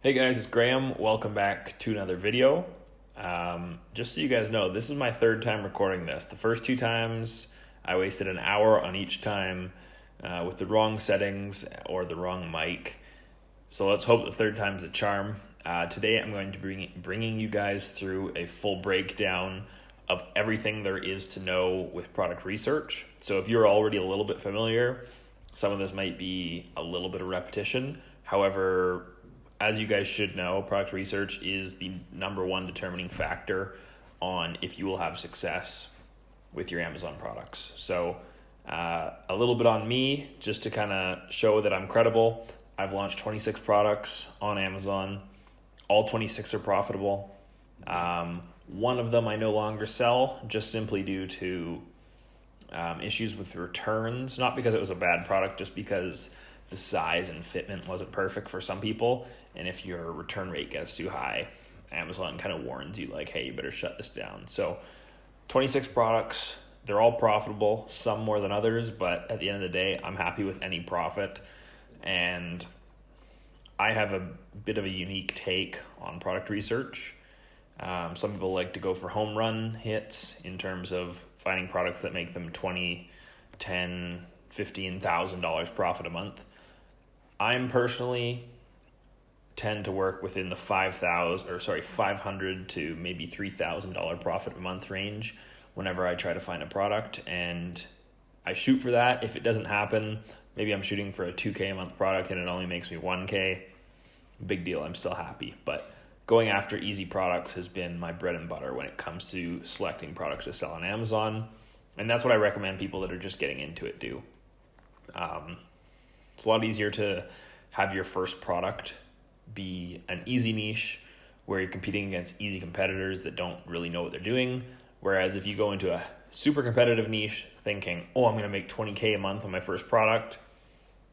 Hey guys, it's Graham. Welcome back to another video. Just so you guys know, this is my third time recording this. The first two times, I wasted an hour on each time with the wrong settings or the wrong mic. So let's hope the third time's a charm. Today I'm going to be bringing you guys through a full breakdown of everything there is to know with product research. So if you're already a little bit familiar, some of this might be a little bit of repetition. However, as you guys should know, product research is the number one determining factor on if you will have success with your Amazon products. So a little bit on me, just to kind of show that I'm credible. I've launched 26 products on Amazon. All 26 are profitable. One of them I no longer sell, just simply due to issues with returns. Not because it was a bad product, just because the size and fitment wasn't perfect for some people. And if your return rate gets too high, Amazon kind of warns you like, hey, you better shut this down. So 26 products, they're all profitable, some more than others, but at the end of the day, I'm happy with any profit. And I have a bit of a unique take on product research. Some people like to go for home run hits in terms of finding products that make them $20, $10, $15,000 profit a month. I'm personally tend to work within the $500 to maybe $3,000 profit a month range whenever I try to find a product, and I shoot for that. If it doesn't happen, maybe I'm shooting for a $2K a month product and it only makes me $1K. Big deal, I'm still happy. But going after easy products has been my bread and butter when it comes to selecting products to sell on Amazon, and that's what I recommend people that are just getting into it do. It's a lot easier to have your first product be an easy niche where you're competing against easy competitors that don't really know what they're doing. Whereas if you go into a super competitive niche thinking, oh, I'm going to make 20K a month on my first product,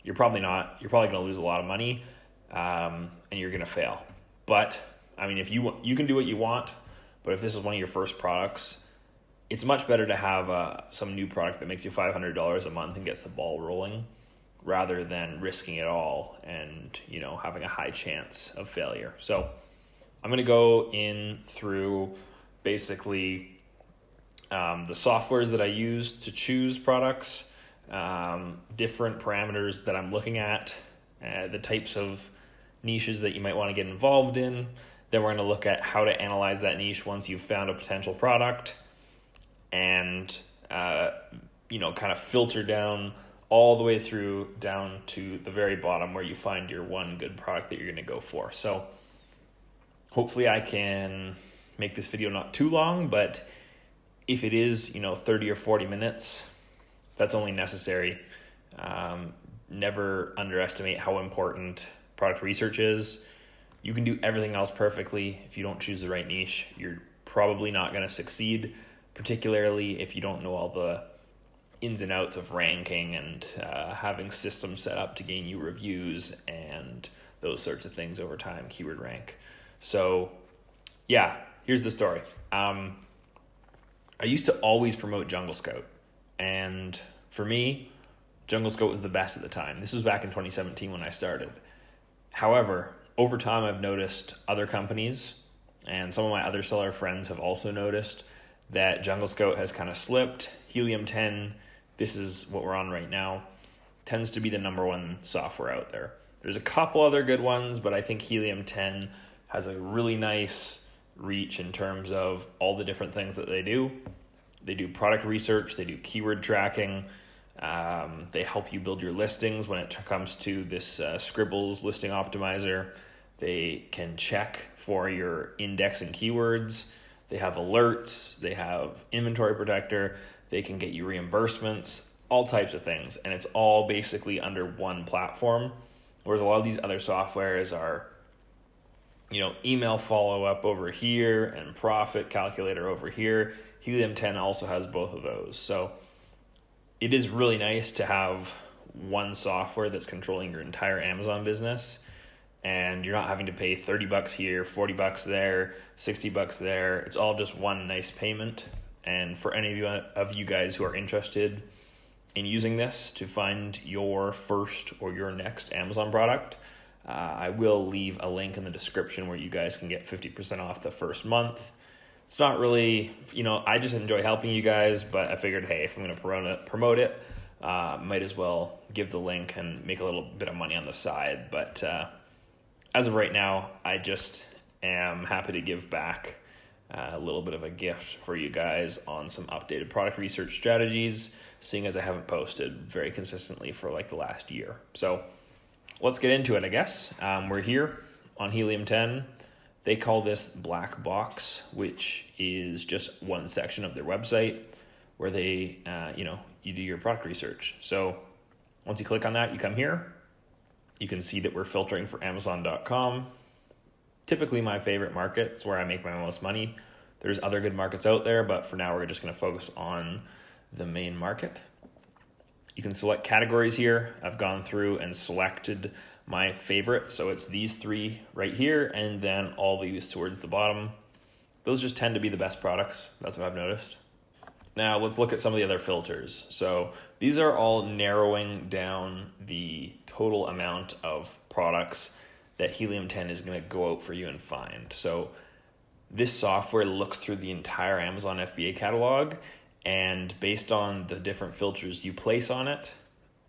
you're probably not. You're probably going to lose a lot of money and you're going to fail. But I mean, if you can do what you want, but if this is one of your first products, it's much better to have some new product that makes you $500 a month and gets the ball rolling, rather than risking it all and having a high chance of failure. So I'm going to go in through basically the softwares that I use to choose products, different parameters that I'm looking at, the types of niches that you might want to get involved in. Then we're going to look at how to analyze that niche once you've found a potential product, and kind of filter down all the way through down to the very bottom where you find your one good product that you're going to go for. So hopefully I can make this video not too long, but if it is 30 or 40 minutes, that's only necessary. Never underestimate how important product research is. You can do everything else perfectly. If you don't choose the right niche, you're probably not going to succeed, particularly if you don't know all the ins and outs of ranking and having systems set up to gain you reviews and those sorts of things over time, keyword rank. So yeah, here's the story. I used to always promote Jungle Scout, and for me, Jungle Scout was the best at the time. This was back in 2017 when I started. However, over time I've noticed other companies, and some of my other seller friends have also noticed, that Jungle Scout has kind of slipped. Helium 10, this is what we're on right now, tends to be the number one software out there. There's a couple other good ones, but I think Helium 10 has a really nice reach in terms of all the different things that they do. They do product research, they do keyword tracking, they help you build your listings when it comes to this Scribbles listing optimizer. They can check for your indexing keywords. They have alerts, they have inventory protector, they can get you reimbursements, all types of things. And it's all basically under one platform. Whereas a lot of these other softwares are, email follow-up over here and profit calculator over here. Helium 10 also has both of those. So it is really nice to have one software that's controlling your entire Amazon business, and you're not having to pay $30 here, $40 there, $60 there. It's all just one nice payment. And for any of you guys who are interested in using this to find your first or your next Amazon product, I will leave a link in the description where you guys can get 50% off the first month. It's not really, I just enjoy helping you guys, but I figured, hey, if I'm going to promote it, might as well give the link and make a little bit of money on the side. But as of right now, I just am happy to give back a little bit of a gift for you guys on some updated product research strategies, seeing as I haven't posted very consistently for like the last year. So let's get into it, I guess. We're here on Helium 10. They call this Black Box, which is just one section of their website where they, you do your product research. So once you click on that, you come here. You can see that we're filtering for Amazon.com. Typically my favorite market. It's where I make my most money. There's other good markets out there, but for now we're just going to focus on the main market. You can select categories here. I've gone through and selected my favorite. So it's these three right here, and then all these towards the bottom. Those just tend to be the best products. That's what I've noticed. Now let's look at some of the other filters. So these are all narrowing down the total amount of products that Helium 10 is going to go out for you and find. So this software looks through the entire Amazon FBA catalog, and based on the different filters you place on it,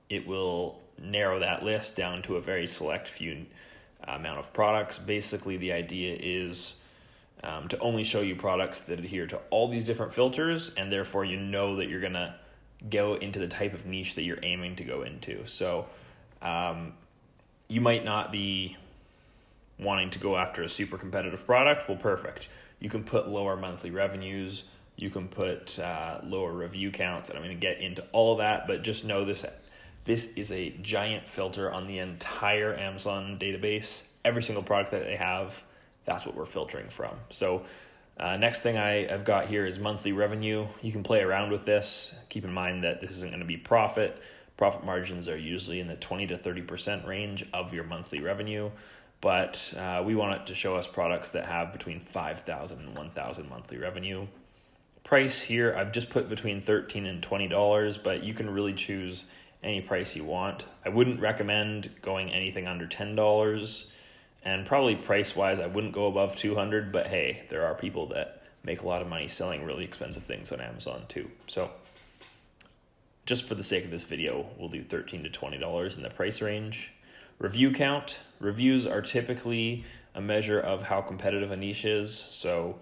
it will narrow that list down to a very select few amount of products. Basically, the idea is to only show you products that adhere to all these different filters, and therefore you know that you're going to go into the type of niche that you're aiming to go into. So you might not be wanting to go after a super competitive product. Well, perfect. You can put lower monthly revenues. You can put lower review counts, and I'm going to get into all of that, but just know this is a giant filter on the entire Amazon database. Every single product that they have, that's what we're filtering from. So next thing I've got here is monthly revenue. You can play around with this. Keep in mind that this isn't going to be profit. Profit margins are usually in the 20 to 30% range of your monthly revenue, but we want it to show us products that have between $5,000 and $1,000 monthly revenue. Price here, I've just put between $13 and $20, but you can really choose any price you want. I wouldn't recommend going anything under $10, and probably price-wise, I wouldn't go above $200, but hey, there are people that make a lot of money selling really expensive things on Amazon too. So just for the sake of this video, we'll do $13 to $20 in the price range. Review count. Reviews are typically a measure of how competitive a niche is. So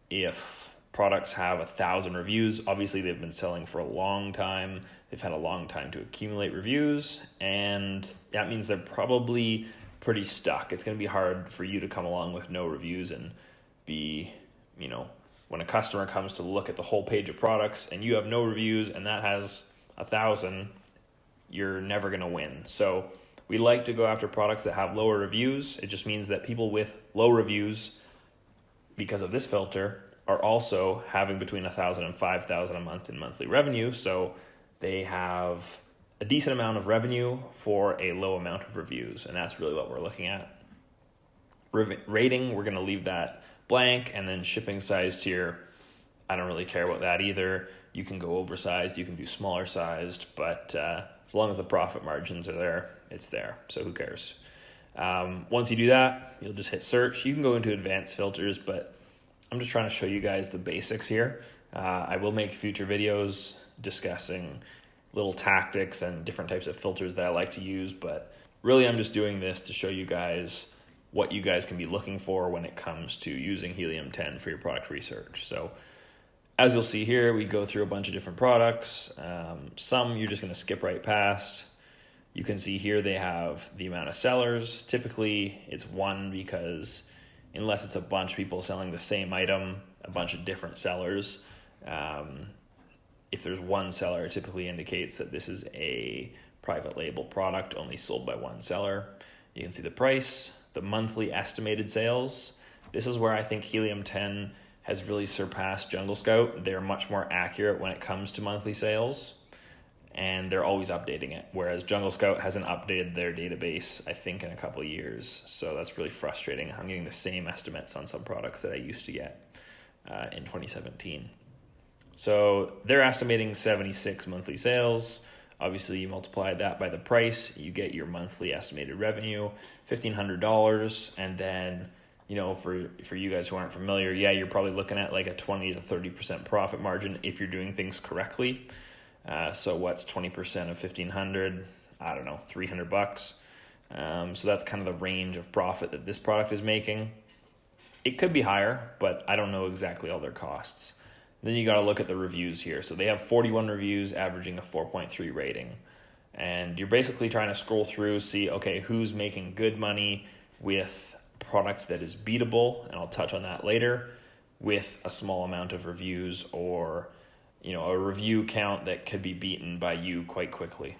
if products have 1,000 reviews, obviously they've been selling for a long time. They've had a long time to accumulate reviews, and that means they're probably pretty stuck. It's going to be hard for you to come along with no reviews and be, when a customer comes to look at the whole page of products and you have no reviews and that has 1,000, you're never going to win. So we like to go after products that have lower reviews. It just means that people with low reviews, because of this filter, are also having between $1,000 and $5,000 a month in monthly revenue. So they have a decent amount of revenue for a low amount of reviews, and that's really what we're looking at. Rating, we're going to leave that blank, and then shipping size tier, I don't really care about that either. You can go oversized, you can do smaller sized, but as long as the profit margins are there, it's there, so who cares? Once you do that, you'll just hit search. You can go into advanced filters, but I'm just trying to show you guys the basics here. I will make future videos discussing little tactics and different types of filters that I like to use, but really I'm just doing this to show you guys what you guys can be looking for when it comes to using Helium 10 for your product research. So as you'll see here, we go through a bunch of different products. Some you're just going to skip right past. You can see here they have the amount of sellers. Typically it's one, because unless it's a bunch of people selling the same item, a bunch of different sellers, if there's one seller, it typically indicates that this is a private label product only sold by one seller. You can see the price, the monthly estimated sales. This is where I think Helium 10 has really surpassed Jungle Scout. They're much more accurate when it comes to monthly sales, and they're always updating it, whereas Jungle Scout hasn't updated their database, I think, in a couple of years. So that's really frustrating. I'm getting the same estimates on some products that I used to get in 2017. So they're estimating 76 monthly sales. Obviously, you multiply that by the price, you get your monthly estimated revenue, $1,500, and then, for you guys who aren't familiar, you're probably looking at like a 20 to 30% profit margin if you're doing things correctly. So what's 20% of 1,500? I don't know, $300. So that's kind of the range of profit that this product is making. It could be higher, but I don't know exactly all their costs. Then you got to look at the reviews here. So they have 41 reviews, averaging a 4.3 rating. And you're basically trying to scroll through, see, okay, who's making good money with a product that is beatable, and I'll touch on that later, with a small amount of reviews, or, a review count that could be beaten by you quite quickly.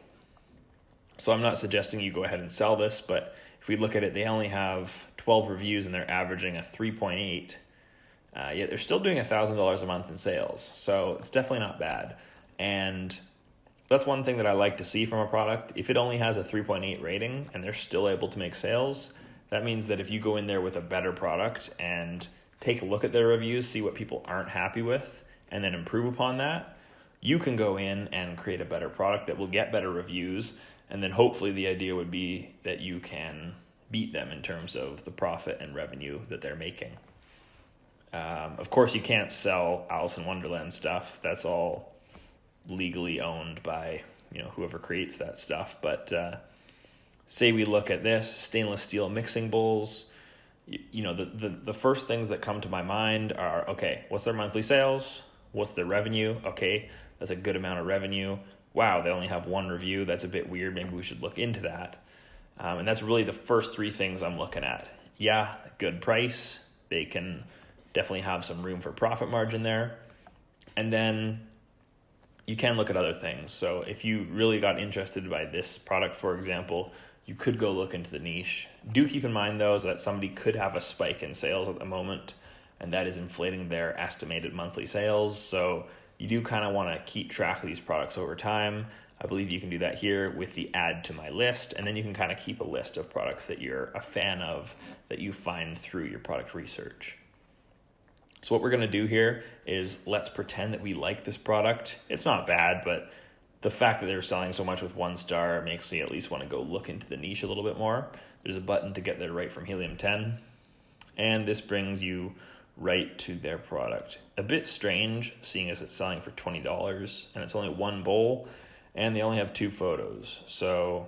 So I'm not suggesting you go ahead and sell this, but if we look at it, they only have 12 reviews and they're averaging a 3.8. Yet they're still doing $1,000 a month in sales. So it's definitely not bad. And that's one thing that I like to see from a product. If it only has a 3.8 rating and they're still able to make sales, that means that if you go in there with a better product and take a look at their reviews, see what people aren't happy with, and then improve upon that, you can go in and create a better product that will get better reviews. And then hopefully the idea would be that you can beat them in terms of the profit and revenue that they're making. Of course, you can't sell Alice in Wonderland stuff. That's all legally owned by whoever creates that stuff. But say we look at this, stainless steel mixing bowls. The first things that come to my mind are, okay, what's their monthly sales? What's their revenue? Okay, that's a good amount of revenue. Wow, they only have one review. That's a bit weird. Maybe we should look into that. And that's really the first three things I'm looking at. Yeah, good price. They can definitely have some room for profit margin there. And then you can look at other things. So if you really got interested by this product, for example, you could go look into the niche. Do keep in mind, though, that somebody could have a spike in sales at the moment, and that is inflating their estimated monthly sales. So you do kind of want to keep track of these products over time. I believe you can do that here with the add to my list, and then you can kind of keep a list of products that you're a fan of that you find through your product research. So what we're going to do here is let's pretend that we like this product. It's not bad, but the fact that they're selling so much with 1 star makes me at least want to go look into the niche a little bit more. There's a button to get there right from Helium 10, and this brings you right to their product. A bit strange, seeing as it's selling for $20 and it's only one bowl, and they only have 2 photos. So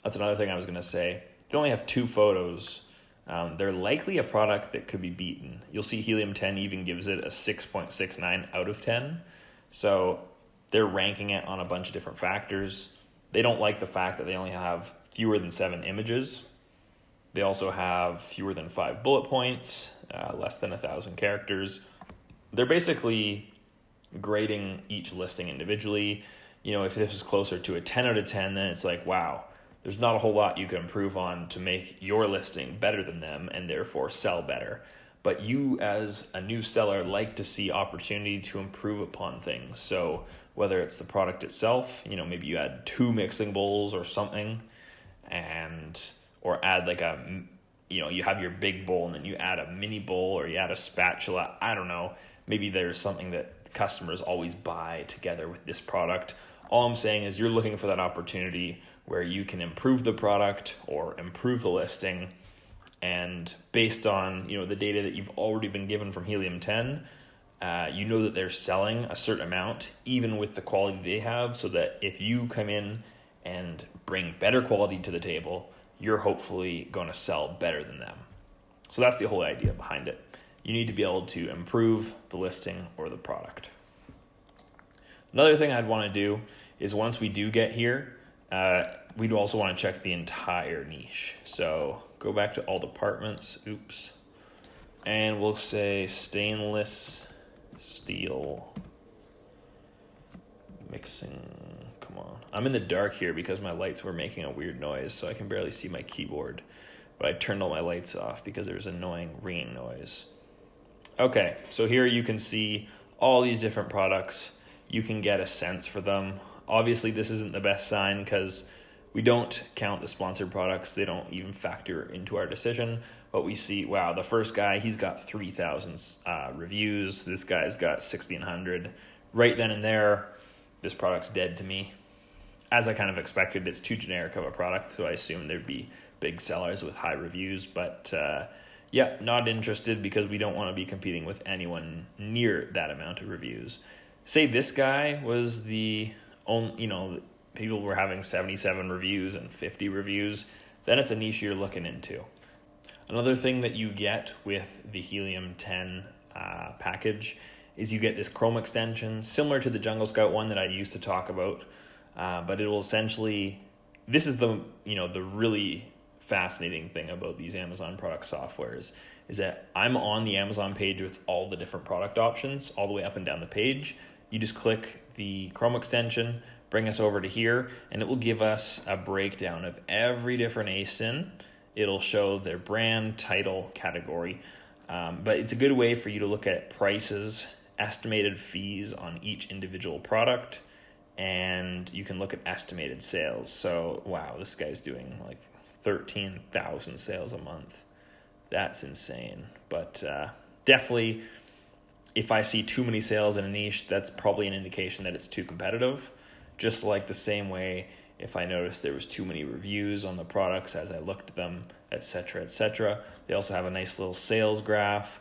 that's another thing I was going to say. They only have 2 photos. They're likely a product that could be beaten. You'll see Helium 10 even gives it a 6.69 out of 10. So they're ranking it on a bunch of different factors. They don't like the fact that they only have fewer than 7 images. They also have fewer than 5 bullet points, less than 1,000 characters. They're basically grading each listing individually. If this is closer to a 10 out of 10, then it's like, wow, there's not a whole lot you can improve on to make your listing better than them and therefore sell better. But you, as a new seller, like to see opportunity to improve upon things. So whether it's the product itself, maybe you add 2 mixing bowls or something, or add like you have your big bowl and then you add a mini bowl, or you add a spatula. I don't know. Maybe there's something that customers always buy together with this product. All I'm saying is you're looking for that opportunity where you can improve the product or improve the listing. And based on the data that you've already been given from Helium 10, that they're selling a certain amount, even with the quality they have, so that if you come in and bring better quality to the table, you're hopefully going to sell better than them. So that's the whole idea behind it. You need to be able to improve the listing or the product. Another thing I'd want to do is once we do get here, we'd also want to check the entire niche. So go back to all departments, and we'll say stainless steel mixing. Come on. I'm in the dark here because my lights were making a weird noise, so I can barely see my keyboard. But I turned all my lights off because there's annoying ringing noise. Okay, so here you can see all these different products. You can get a sense for them. Obviously, this isn't the best sign because we don't count the sponsored products. They don't even factor into our decision. But we see, wow, the first guy, he's got 3,000 reviews. This guy's got 1,600. Right then and there, this product's dead to me. as I kind of expected, it's too generic of a product, so I assumed there'd be big sellers with high reviews, but yeah, not interested because we don't want to be competing with anyone near that amount of reviews. Say this guy was the only, people were having 77 reviews and 50 reviews, then it's a niche you're looking into. Another thing that you get with the Helium 10 package is you get this Chrome extension, similar to the Jungle Scout one that I used to talk about, but it will essentially, this is the really fascinating thing about these Amazon product softwares, is that I'm on the Amazon page with all the different product options all the way up and down the page. You just click the Chrome extension, bring us over to here, and it will give us a breakdown of every different ASIN. It'll show their brand, title, category, but it's a good way for you to look at prices, estimated fees on each individual product, and you can look at estimated sales. So, wow, this guy's doing like 13,000 sales a month. That's insane. But definitely, if I see too many sales in a niche, that's probably an indication that it's too competitive. Just like the same way, if I noticed there was too many reviews on the products as I looked at them, etc., etc. They also have a nice little sales graph.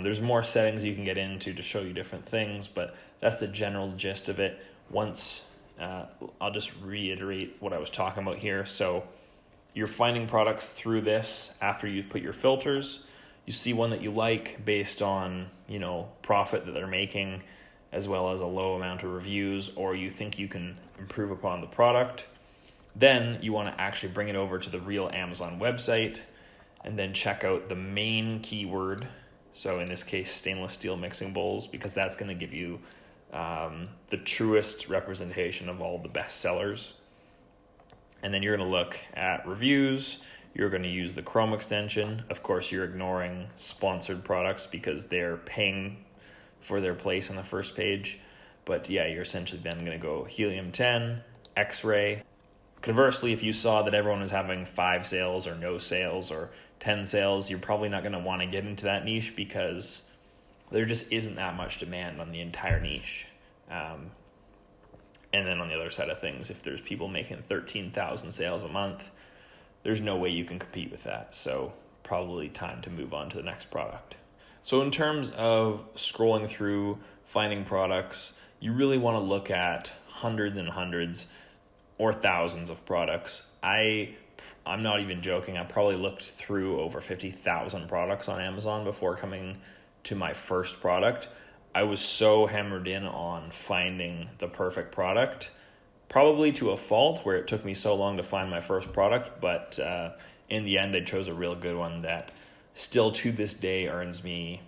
There's more settings you can get into to show you different things, but that's the general gist of it. Once, I'll just reiterate what I was talking about here. So you're finding products through this after you put your filters. You see one that you like based on, profit that they're making, as well as a low amount of reviews, or you think you can improve upon the product. Then you want to actually bring it over to the real Amazon website and then check out the main keyword. So in this case, stainless steel mixing bowls, because that's going to give you the truest representation of all the best sellers. And then you're going to look at reviews. You're going to use the Chrome extension. Of course, you're ignoring sponsored products because they're paying for their place on the first page. But yeah, you're essentially then going to go Helium 10, X-Ray. Conversely, if you saw that everyone was having 5 sales or no sales or 10 sales, you're probably not going to want to get into that niche because there just isn't that much demand on the entire niche. And then on the other side of things, if there's people making 13,000 sales a month, there's no way you can compete with that. So probably time to move on to the next product. So in terms of scrolling through, finding products, you really want to look at hundreds and hundreds or thousands of products. I'm not even joking. I probably looked through over 50,000 products on Amazon before coming to my first product. I was so hammered in on finding the perfect product, probably to a fault where it took me so long to find my first product, but in the end I chose a real good one that still to this day earns me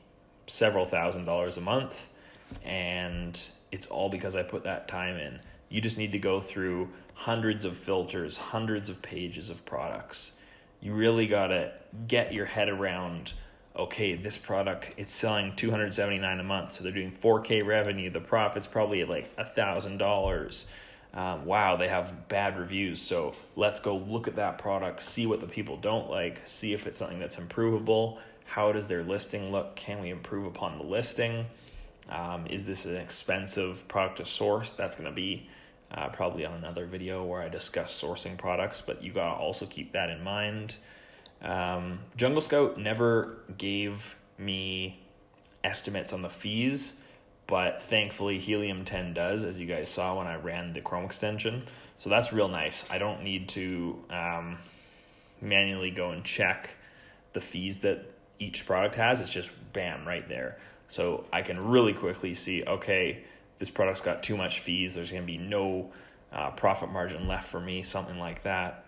several $1,000s a month, and it's all because I put that time in. You just need to go through hundreds of filters, hundreds of pages of products. You really gotta get your head around, okay, this product, it's selling $279 a month, so they're doing 4K revenue. The profit's probably like $1,000. Wow, they have bad reviews, so let's go look at that product, see what the people don't like, see if it's something that's improvable. How does their listing look? Can we improve upon the listing? Is this an expensive product to source? That's going to be probably on another video where I discuss sourcing products, but you got to also keep that in mind. Jungle Scout never gave me estimates on the fees, but thankfully Helium 10 does, as you guys saw when I ran the Chrome extension. So that's real nice. I don't need to manually go and check the fees that each product has. It's just bam, right there. So I can really quickly see, okay, this product's got too much fees. There's going to be no profit margin left for me, something like that.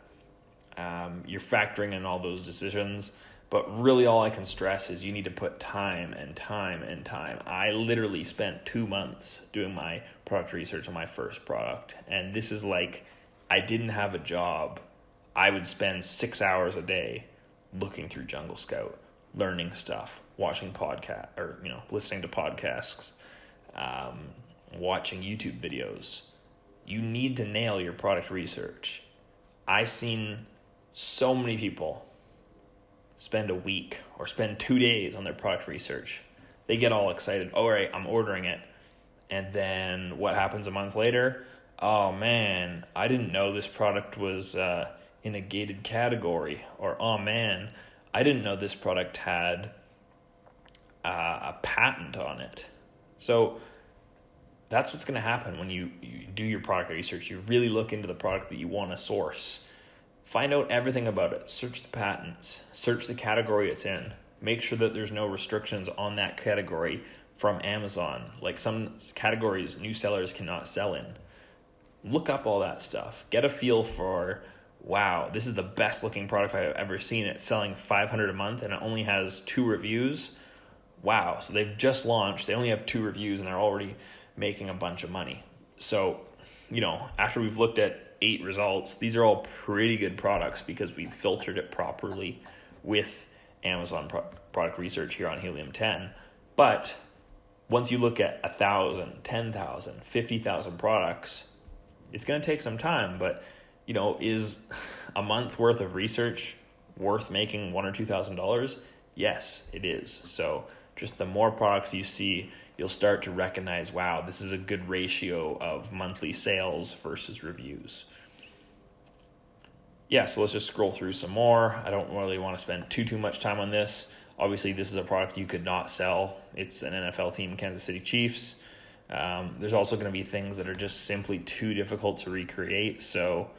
You're factoring in all those decisions, but really all I can stress is you need to put time and time and time. I literally spent 2 months doing my product research on my first product, and this is like, I didn't have a job. I would spend 6 hours a day looking through Jungle Scout, learning stuff, watching podcasts, or listening to podcasts, watching YouTube videos. You need to nail your product research. I've seen so many people spend a week or spend 2 days on their product research. They get all excited. All right, I'm ordering it. And then what happens a month later? oh man, I didn't know this product was in a gated category, or oh man, I didn't know this product had a patent on it. So that's what's going to happen when you do your product research. You really look into the product that you want to source. Find out everything about it. Search the patents. Search the category it's in. Make sure that there's no restrictions on that category from Amazon. Like some categories new sellers cannot sell in. Look up all that stuff. Get a feel for, wow, this is the best looking product I've ever seen. It's selling $500 a month and it only has 2 reviews. Wow, so they've just launched. They only have 2 reviews and they're already making a bunch of money. So, after we've looked at 8 results, these are all pretty good products because we've filtered it properly with Amazon product research here on Helium 10. But once you look at 1,000, 10,000, 50,000 products, it's going to take some time. But, is a month worth of research worth making $1,000 or $2,000? Yes, it is. So just the more products you see, you'll start to recognize, wow, this is a good ratio of monthly sales versus reviews. Yeah, so let's just scroll through some more. I don't really want to spend too much time on this. Obviously, this is a product you could not sell. It's an NFL team, Kansas City Chiefs. There's also going to be things that are just simply too difficult to recreate. So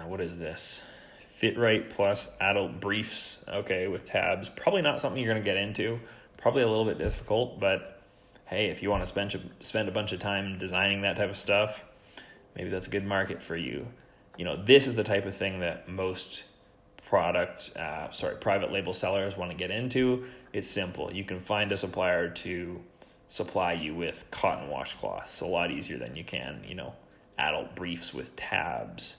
what is this? Fit Right Plus Adult Briefs, okay, with tabs. Probably not something you're going to get into. Probably a little bit difficult, but hey, if you want to spend a bunch of time designing that type of stuff, maybe that's a good market for you. This is the type of thing that most private label sellers want to get into. It's simple. You can find a supplier to supply you with cotton washcloths a lot easier than you can, adult briefs with tabs.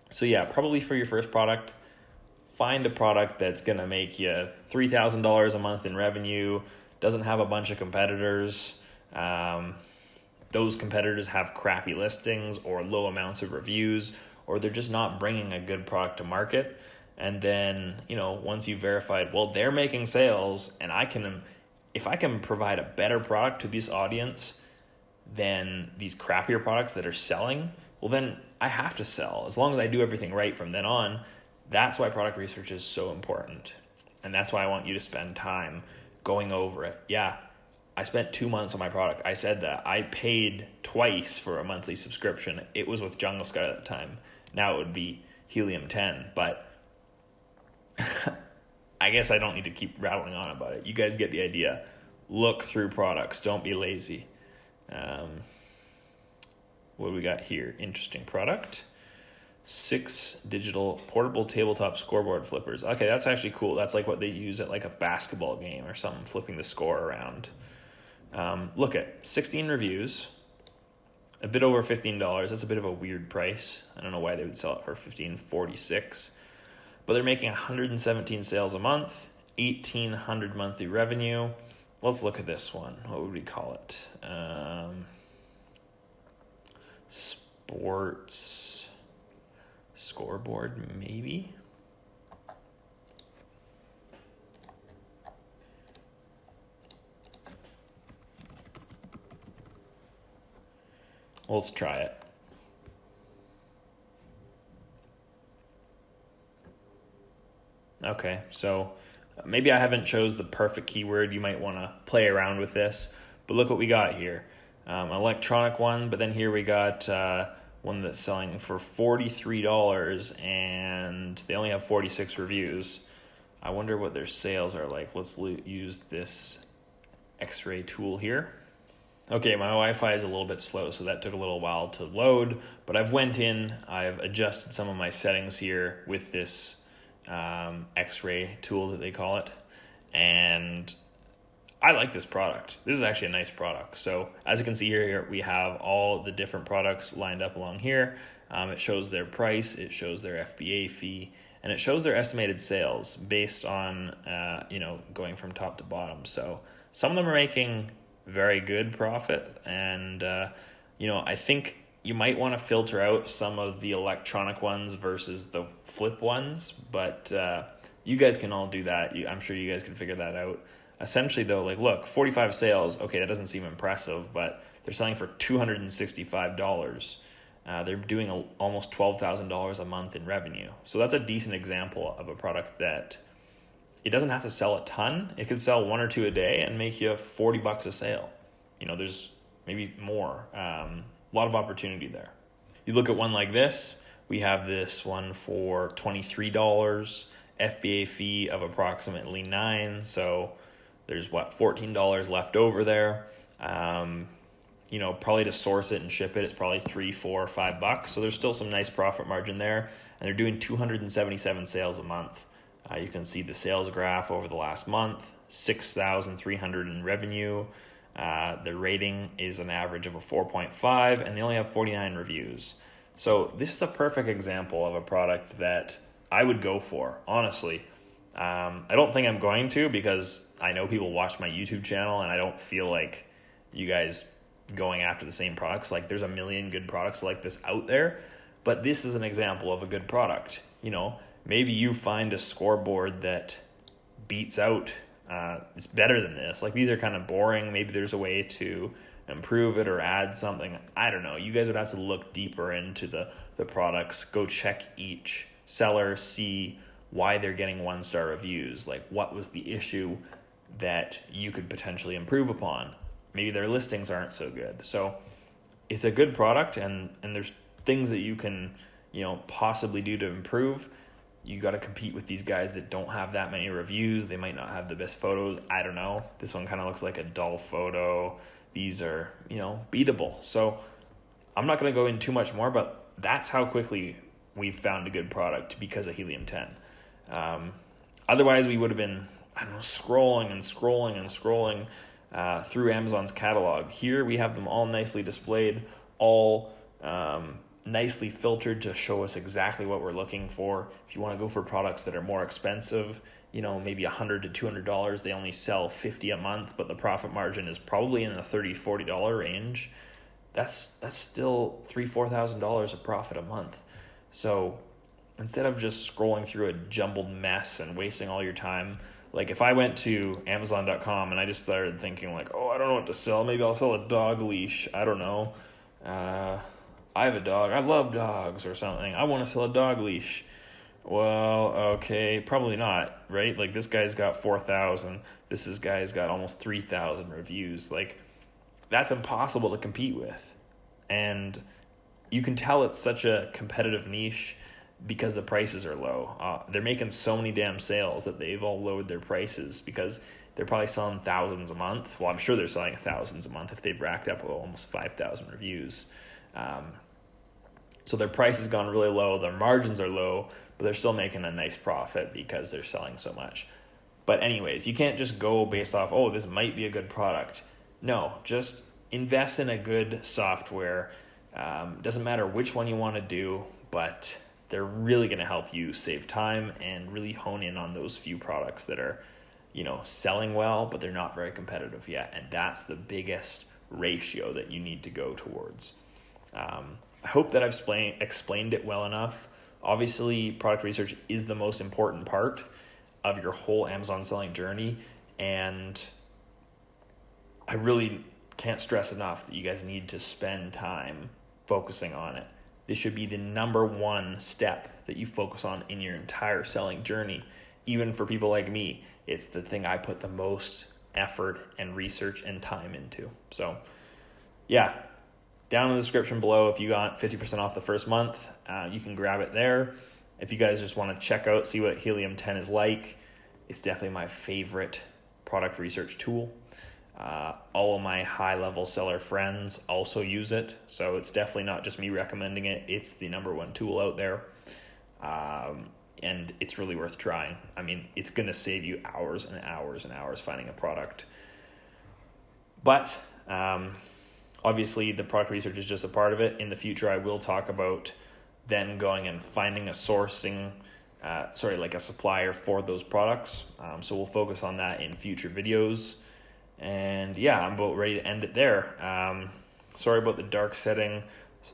So yeah, probably for your first product, find a product that's going to make you $3,000 a month in revenue, doesn't have a bunch of competitors. Those competitors have crappy listings or low amounts of reviews, or they're just not bringing a good product to market. And then, once you've verified, well, they're making sales and if I can provide a better product to this audience than these crappier products that are selling, well, then I have to sell. As long as I do everything right from then on, that's why product research is so important. And that's why I want you to spend time going over it. Yeah, I spent 2 months on my product. I said that. I paid twice for a monthly subscription. It was with Jungle Scout at the time. Now it would be Helium 10, but I guess I don't need to keep rattling on about it. You guys get the idea. Look through products. Don't be lazy. What do we got here? Interesting product. 6 digital portable tabletop scoreboard flippers. Okay, that's actually cool. That's like what they use at like a basketball game or something, flipping the score around. Look at 16 reviews, a bit over $15. That's a bit of a weird price. I don't know why they would sell it for $15.46, but they're making 117 sales a month, 1,800 monthly revenue. Let's look at this one. What would we call it? Sports scoreboard, maybe. Let's try it. Okay, so maybe I haven't chose the perfect keyword. You might want to play around with this, but look what we got here. Electronic one, but then here we got one that's selling for $43 and they only have 46 reviews. I wonder what their sales are like. Let's use this X-ray tool here. Okay, my Wi-Fi is a little bit slow, so that took a little while to load, but I've went in, I've adjusted some of my settings here with this X-ray tool that they call it, and I like this product. This is actually a nice product. So as you can see here we have all the different products lined up along here. It shows their price, it shows their FBA fee, and it shows their estimated sales based on going from top to bottom. So some of them are making very good profit, and I think you might want to filter out some of the electronic ones versus the flip ones, but you guys can all do that. I'm sure you guys can figure that out. Essentially though, like look, 45 sales, okay, that doesn't seem impressive, but they're selling for $265. They're doing almost $12,000 a month in revenue. So that's a decent example of a product that it doesn't have to sell a ton. It could sell one or two a day and make you $40 a sale. There's maybe more. A lot of opportunity there. You look at one like this, we have this one for $23, FBA fee of approximately $9. So there's $14 left over there. Probably to source it and ship it, it's probably $3, $4, $5. So there's still some nice profit margin there. And they're doing 277 sales a month. You can see the sales graph over the last month, 6,300 in revenue. The rating is an average of a 4.5, and they only have 49 reviews. So this is a perfect example of a product that I would go for, honestly. I don't think I'm going to, because I know people watch my YouTube channel, and I don't feel like you guys going after the same products. Like, there's a million good products like this out there, but this is an example of a good product. Maybe you find a scoreboard that beats out, it's better than this. Like, these are kind of boring. Maybe there's a way to improve it or add something. I don't know. You guys would have to look deeper into the products. Go check each seller, see why they're getting 1-star reviews. Like, what was the issue that you could potentially improve upon? Maybe their listings aren't so good. So it's a good product, and there's things that you can, possibly do to improve. You got to compete with these guys that don't have that many reviews. They might not have the best photos. I don't know. This one kind of looks like a dull photo. These are, beatable. So I'm not going to go in too much more, but that's how quickly we've found a good product because of Helium 10. Otherwise, we would have been, scrolling through Amazon's catalog. Here we have them all nicely displayed, all nicely filtered to show us exactly what we're looking for. If you want to go for products that are more expensive, maybe $100 to $200, they only sell 50 a month, but the profit margin is probably in the $30, $40 range. That's still $3,000-$4,000 of profit a month. So instead of just scrolling through a jumbled mess and wasting all your time, like if I went to Amazon.com and I just started thinking like, I don't know what to sell. Maybe I'll sell a dog leash. I don't know. I have a dog. I love dogs or something. I want to sell a dog leash. Well, okay, probably not, right? Like this guy's got 4,000. This guy's got almost 3,000 reviews. Like that's impossible to compete with. And you can tell it's such a competitive niche because the prices are low. They're making so many damn sales that they've all lowered their prices because they're probably selling thousands a month. Well, I'm sure they're selling thousands a month if they've racked up almost 5,000 reviews. So their price has gone really low. Their margins are low, but they're still making a nice profit because they're selling so much. But anyways, you can't just go based off, this might be a good product. No, just invest in a good software. Doesn't matter which one you want to do, but they're really going to help you save time and really hone in on those few products that are, selling well, but they're not very competitive yet. And that's the biggest ratio that you need to go towards. I hope that I've explained it well enough. Obviously, product research is the most important part of your whole Amazon selling journey. And I really can't stress enough that you guys need to spend time focusing on it. This should be the number one step that you focus on in your entire selling journey. Even for people like me, it's the thing I put the most effort and research and time into. So yeah, down in the description below, if you got 50% off the first month, you can grab it there. If you guys just want to check out, see what Helium 10 is like, it's definitely my favorite product research tool. All of my high-level seller friends also use it, so it's definitely not just me recommending it. It's the number one tool out there, and it's really worth trying. I mean, it's going to save you hours and hours and hours finding a product. But obviously, the product research is just a part of it. In the future, I will talk about then going and finding a like a supplier for those products. So we'll focus on that in future videos. And yeah, I'm about ready to end it there. Sorry about the dark setting,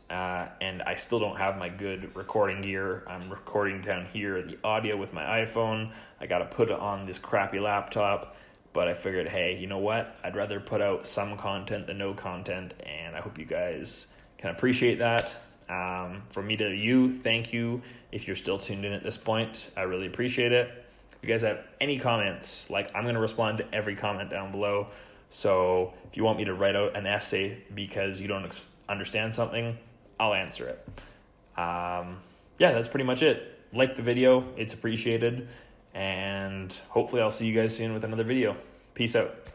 and I still don't have my good recording gear. I'm recording down here the audio with my iPhone. I got to put it on this crappy laptop. but I figured, hey, you know what? I'd rather put out some content than no content, and I hope you guys can appreciate that. From me to you, thank you. If you're still tuned in at this point, I really appreciate it. If you guys have any comments, like, I'm going to respond to every comment down below. So if you want me to write out an essay because you don't understand something, I'll answer it. Yeah, that's pretty much it. Like the video, it's appreciated. And hopefully I'll see you guys soon with another video. Peace out.